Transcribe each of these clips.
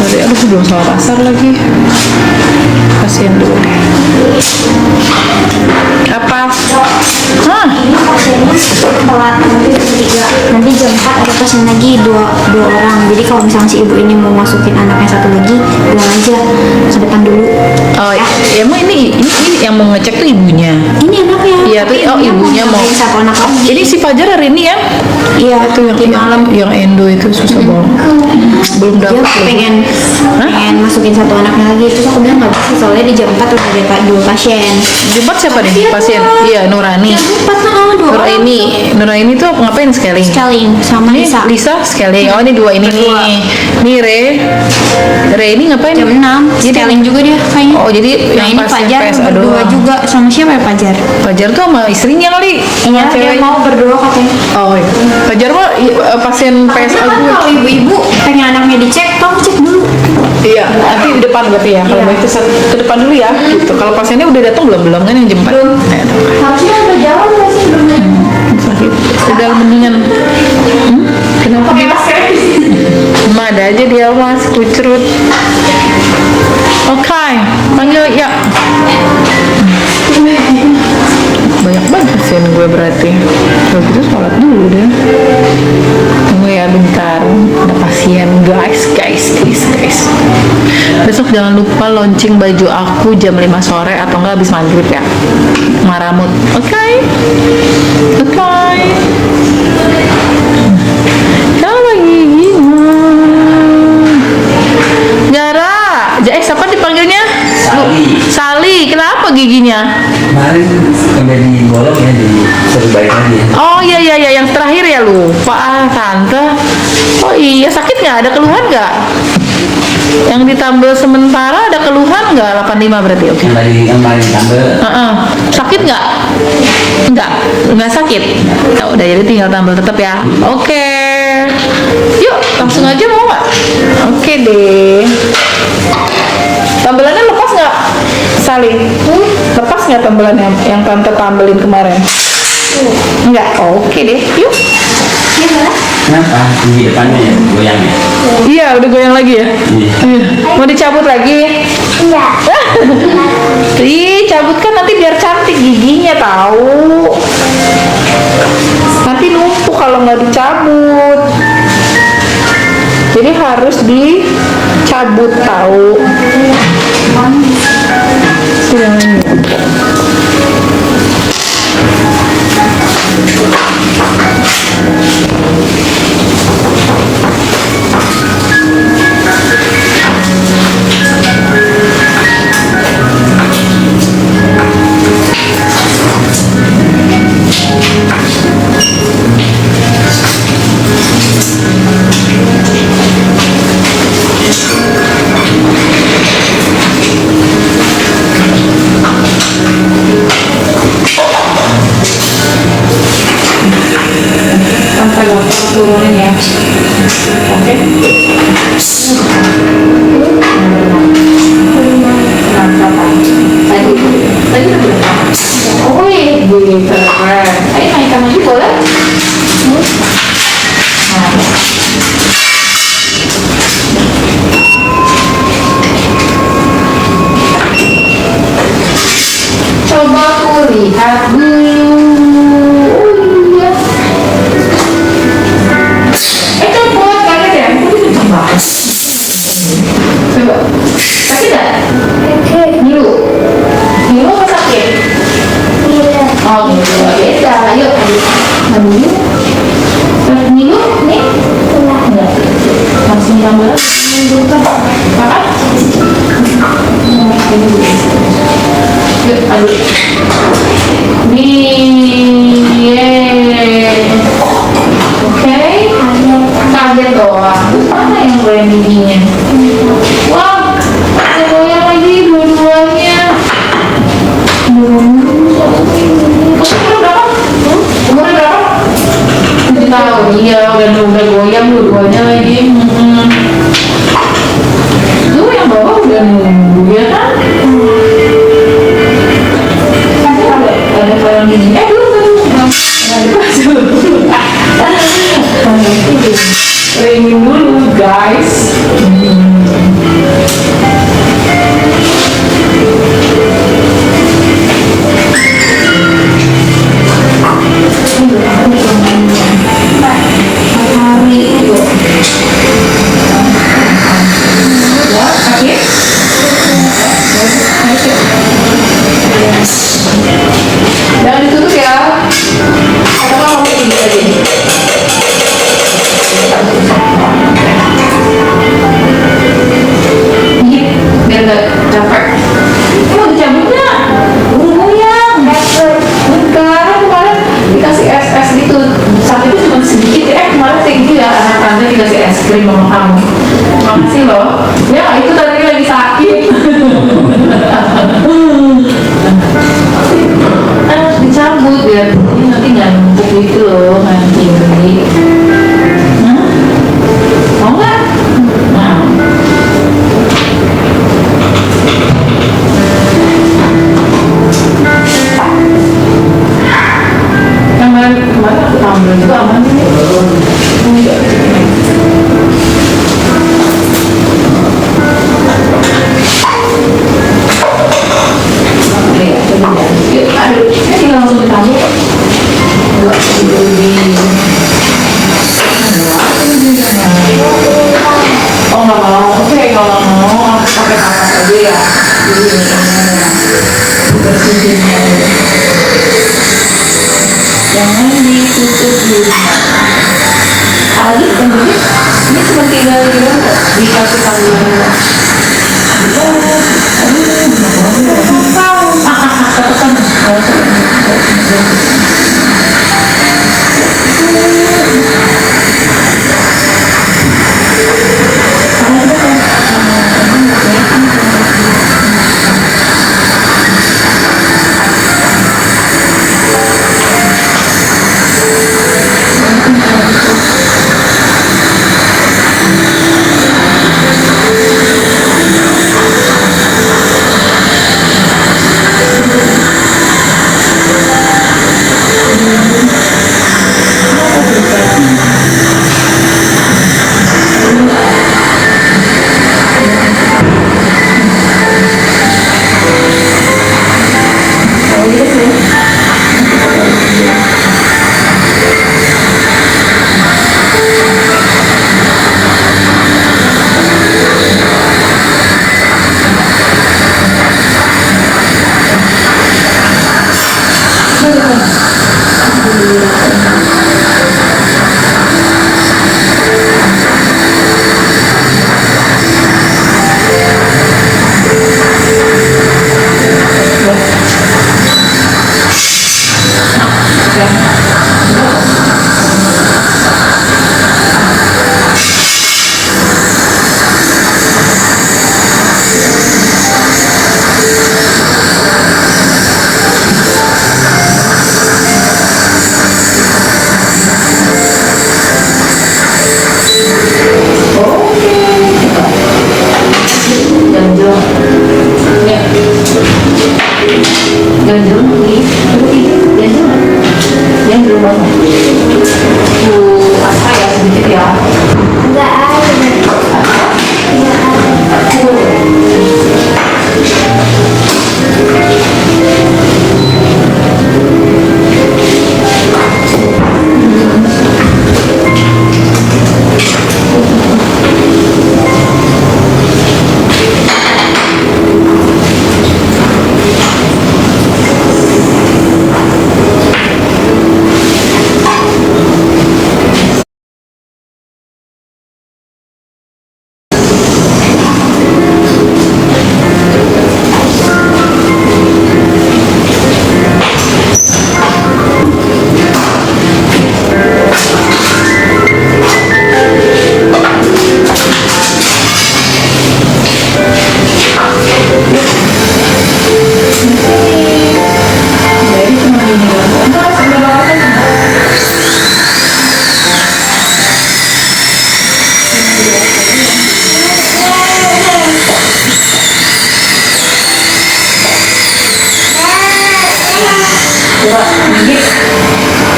deh. Aduh, belum sama pasar lagi. Kasihan dulu. Apa? Hah? Telat nanti jam 4 ada pasien lagi dua orang. Jadi kalau misalnya si ibu ini mau masukin anaknya satu lagi, bilang aja ke depan dulu. Oh ya, emang ini yang mau ngecek tuh ibunya. Ini anaknya. Iya tuh, oh ibunya mau. Satu anak lagi. Ini si Fajar hari ini ya? Iya, Itu yang malam yang endo itu susah banget. Belum dia dapat. pengen masukin satu anaknya lagi. Terus aku bilang nggak bisa, soalnya di jam 4 udah ada dua pasien. Jempat siapa nih pasien? Iya, Nurani. Jam 4 sama dua orang. Nuraini tuh ngapain scaling? Scaling sama Ini Lisa. Lisa scaling. Oh, ini dua ini nih. Nih Re ini ngapain? Jam 6 scaling juga dia kayaknya. Oh, jadi Nah yang ini pasien Fajar PSA berdua doang. juga. Sama siapa ya Fajar? Fajar tuh sama istrinya kali. Iya, Sama dia cewek. mau berdua katanya. Oh iya. Fajar mah pasien PSA Kan gue. kalau ibu-ibu pengen anaknya dicek, kamu cek dulu. Iya, nanti di depan berarti ya. Kalau Iya. itu ke depan dulu ya. Gitu. Kalau pasiennya udah datang belum kan yang jam 4? Belum. Harusnya udah jalan nggak sih belum? Sakit. Udah mendingan. Kenapa? Emang ada aja dia mas kucrut. Oke, panggil ya. Banyak banget pasien gue berarti. Kalau gitu sholat dulu deh. Tunggu ya bentar. Ada pasien guys. Besok jangan lupa launching baju aku jam 5 sore atau enggak habis maghrib ya. Maramut. Oke. Kalau gigi Gara. Siapa dipanggilnya? Sali. Kenapa giginya? Kemarin sampai digolong ya, disuruh balik lagi ya. Oh iya yang terakhir ya, lupa tante. Oh iya, sakit nggak? Ada keluhan nggak? Yang ditambal sementara ada keluhan nggak? 85 berarti, oke. Kemarin tambah. Sakit nggak? Nggak sakit. Ya udah, jadi tinggal tambal tetap ya. Oke. Yuk, langsung aja mau nggak? Oke deh. Tambelannya lepas nggak? Saling. Lepas nggak tambelannya yang tante tambelin kemarin? Enggak. Oke deh. Yuk. Kenapa? Di depannya ya, goyang ya? Iya, udah goyang lagi ya? Iya. Mau dicabut lagi? Enggak. Ih, cabut kan nanti biar cantik giginya tahu. Nanti numpuk kalau nggak dicabut. Jadi harus dicabut tahu. Sampai lapar turunin ya. Oke. Tadi udah berapa? Oh iya, keren. Ayo naikkan lagi boleh? Coba aku lihat dulu. Coba kaget ya, aku tuh kenceng banget. Coba, sakit nggak? Ngilu apa sakit? Oh ngilu, beda. Ayo, ngilu. Ngilu, nih? Enggak. Langsung gambar. Apa? Yuk, aduh. Oke. Kaget doang. Mana yang brandingnya? Wah, ada goyang lagi dua-duanya. Umurnya berapa? 7 tahun. Iya, udah goyang dua-duanya lagi. Tuh yang bawah udah nunggu ya kan? Ada barang gini. Ringin dulu guys. Ya, itu tadi lagi sakit. Harus dicabut biar ini nanti nggak numpuk gitu loh nanti. Mau nggak? Nah. Kemarin aku tampil juga aman ini. Yuk, aduh, ini langsung ditampil. Enggak tidur di. Oh nggak mau, oke kalau mau aku pakai kapas aja ya. Bersihinnya. Jangan ditutup dulu. Lagi yang ini cuma tinggal dikasih kandungan.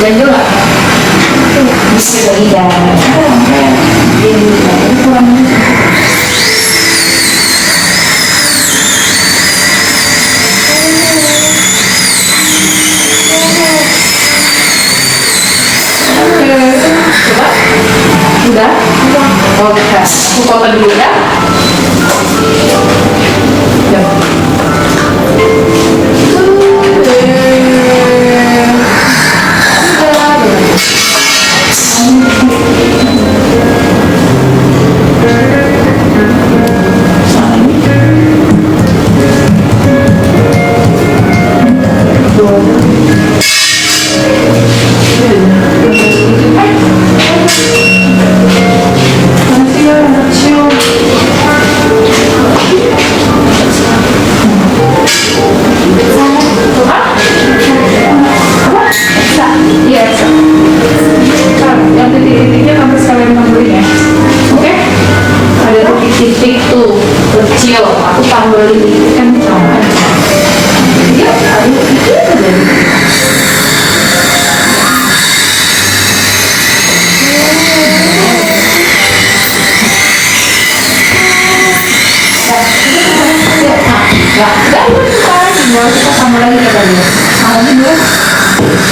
Ganjil nggak? Bisa dari dalam. Kurang. Coba. Udah? Oh, aku potong dulu ya. Ya. Masih ya, kecil, aku tambah ini kan sama. Ya, aduh, itu aja. Tinggal kita sama lagi katanya. Sama dulu.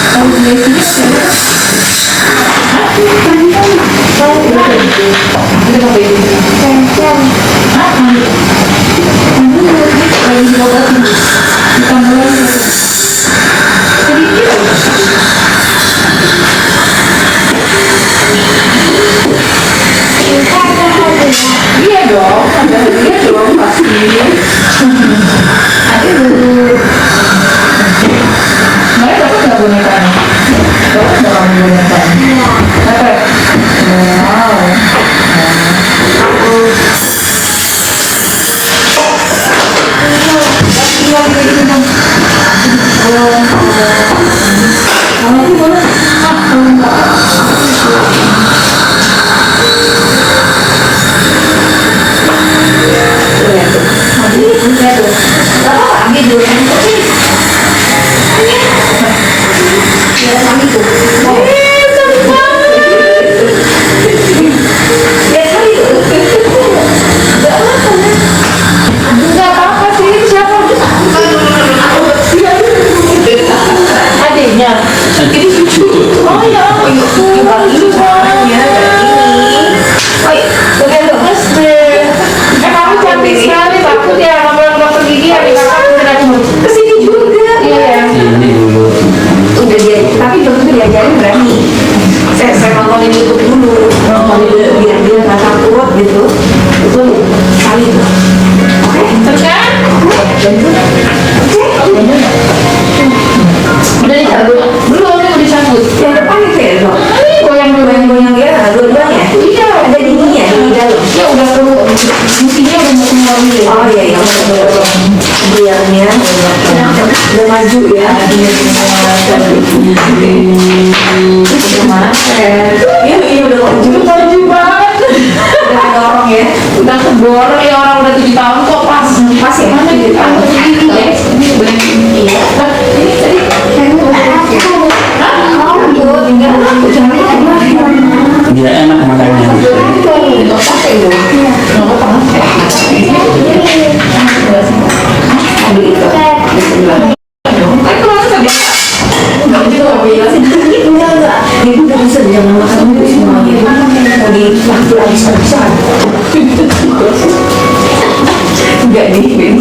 Kalau di sini iya dong, ada hadiah dong pasti. Aduh, mereka dapat nggak bonekanya? Dapat nggak kamu bonekanya? Dapat. Wow. Enggak apa-apa sih, itu siapa? Adiknya. Ini cucu. Oh ya, coba ini warnanya kayak ini. Oh, bagus deh. Kamu cantik sekali, takut ya kalau dokter gigi ada kakak beneran kesini juga. Iya. Ini dulu. Udah dia, tapi dokter tuh diajarin berani. Saya nontonin YouTube dulu, biar dia nggak takut gitu. Itu kali itu. Oke, Terus kan? Udah dicabut? Belum, ini mau dicabut. yang depan itu ya dok. Goyang dulu. Goyang-goyang dia, dua-duanya. Iya. Ada dinginnya di dalam. Ya udah perlu, musinya udah mau keluar dulu. Oh iya, iya. Biarnya udah maju ya. Iya, iya udah maju. Maju banget. Udah dorong ya. Udah keborong ya orang udah 7 tahun kok pas. Pas ya? Mana di tahun ini guys? Ini bener. Iya. Ini tadi. Dia enak makannya. Nggak pakai dong. Nggak pakai. Ambil itu. Tapi kalau tadi nggak juga nggak jelasin. Enggak. Ini udah bisa jangan makan dulu semuanya. Mau di waktu habis-habisan. Enggak nih,